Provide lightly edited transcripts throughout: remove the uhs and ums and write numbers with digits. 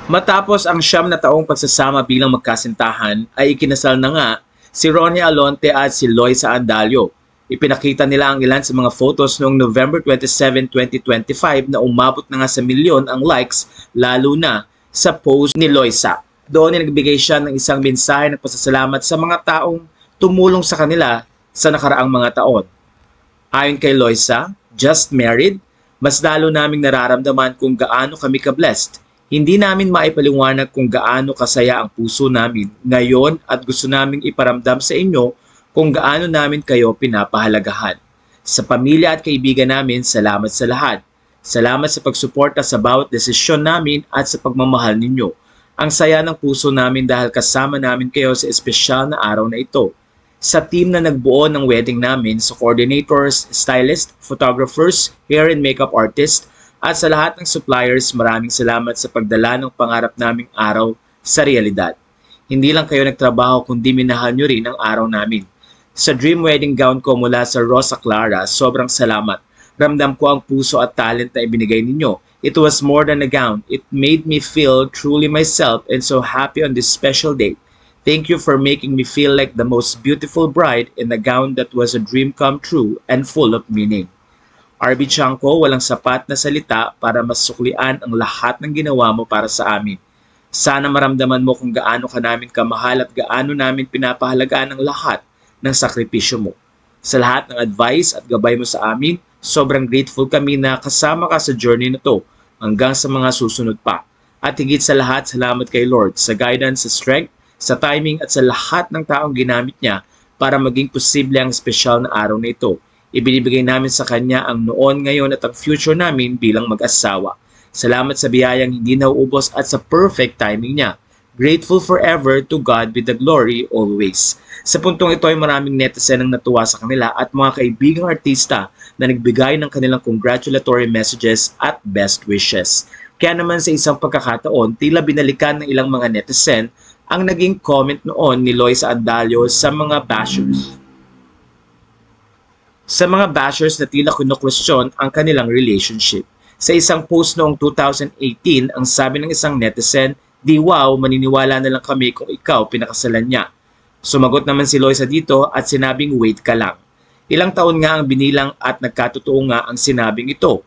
Matapos ang 9 na taong pagsasama bilang magkasintahan ay ikinasal na nga si Ronnie Alonte at si Loisa Andalio. Ipinakita nila ang ilan sa mga photos noong November 27, 2025 na umabot na nga sa milyon ang likes, lalo na sa post ni Loisa. Doon ay nagbigay siya ng isang mensahe ng pasasalamat sa mga taong tumulong sa kanila sa nakaraang mga taon. Ayon kay Loisa, just married, mas lalo naming nararamdaman kung gaano kami ka-blessed. Hindi namin maipaliwanag kung gaano kasaya ang puso namin ngayon at gusto naming iparamdam sa inyo kung gaano namin kayo pinapahalagahan. Sa pamilya at kaibigan namin, salamat sa lahat. Salamat sa pagsuporta sa bawat desisyon namin at sa pagmamahal ninyo. Ang saya ng puso namin dahil kasama namin kayo sa espesyal na araw na ito. Sa team na nagbuo ng wedding namin, sa coordinators, stylist, photographers, hair and makeup artist, at sa lahat ng suppliers, maraming salamat sa pagdala ng pangarap naming araw sa realidad. Hindi lang kayo nagtrabaho kundi minahal nyo rin ang araw namin. Sa dream wedding gown ko mula sa Rosa Clara, sobrang salamat. Ramdam ko ang puso at talent na ibinigay ninyo. It was more than a gown. It made me feel truly myself and so happy on this special day. Thank you for making me feel like the most beautiful bride in a gown that was a dream come true and full of meaning. RB Chanko, walang sapat na salita para masuklian ang lahat ng ginawa mo para sa amin. Sana maramdaman mo kung gaano ka namin kamahal at gaano namin pinapahalagaan ang lahat ng sakripisyo mo. Sa lahat ng advice at gabay mo sa amin, sobrang grateful kami na kasama ka sa journey na to hanggang sa mga susunod pa. At higit sa lahat, salamat kay Lord sa guidance, sa strength, sa timing at sa lahat ng taong ginamit niya para maging posible ang espesyal na araw na ito. Ibinibigay namin sa Kanya ang noon, ngayon at ang future namin bilang mag-asawa. Salamat sa biyayang hindi nauubos at sa perfect timing niya. Grateful forever, to God be the glory always. Sa puntong ito ay maraming netizen ang natuwa sa kanila at mga kaibigang artista na nagbigay ng kanilang congratulatory messages at best wishes. Kaya naman sa isang pagkakataon, tila binalikan ng ilang mga netizen ang naging comment noon ni Loisa Andalio sa mga bashers. Sa mga bashers na tila kino-question ang kanilang relationship. Sa isang post noong 2018, ang sabi ng isang netizen, "Di wow, maniniwala na lang kami kung ikaw pinakasalan niya." Sumagot naman si Loisa dito at sinabing wait ka lang. Ilang taon nga ang binilang at nagkatotoo nga ang sinabing ito.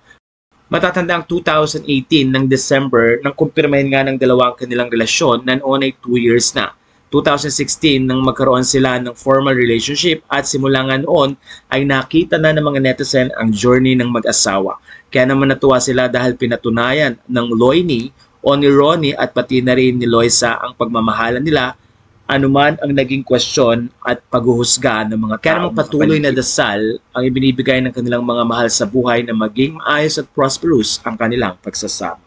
Matatanda ang 2018 ng December nang kumpirmahin nga ng dalawang kanilang relasyon na noon ay 2 years na. 2016 nang magkaroon sila ng formal relationship at simula nga noon ay nakita na ng mga netizen ang journey ng mag-asawa. Kaya naman natuwa sila dahil pinatunayan ng Loini o ni Ronnie at pati na rin ni Loisa ang pagmamahalan nila anuman ang naging kwestiyon at paghuhusga ng mga tao. Kaya naman patuloy na dasal ang ibinibigay ng kanilang mga mahal sa buhay na maging maayos at prosperous ang kanilang pagsasama.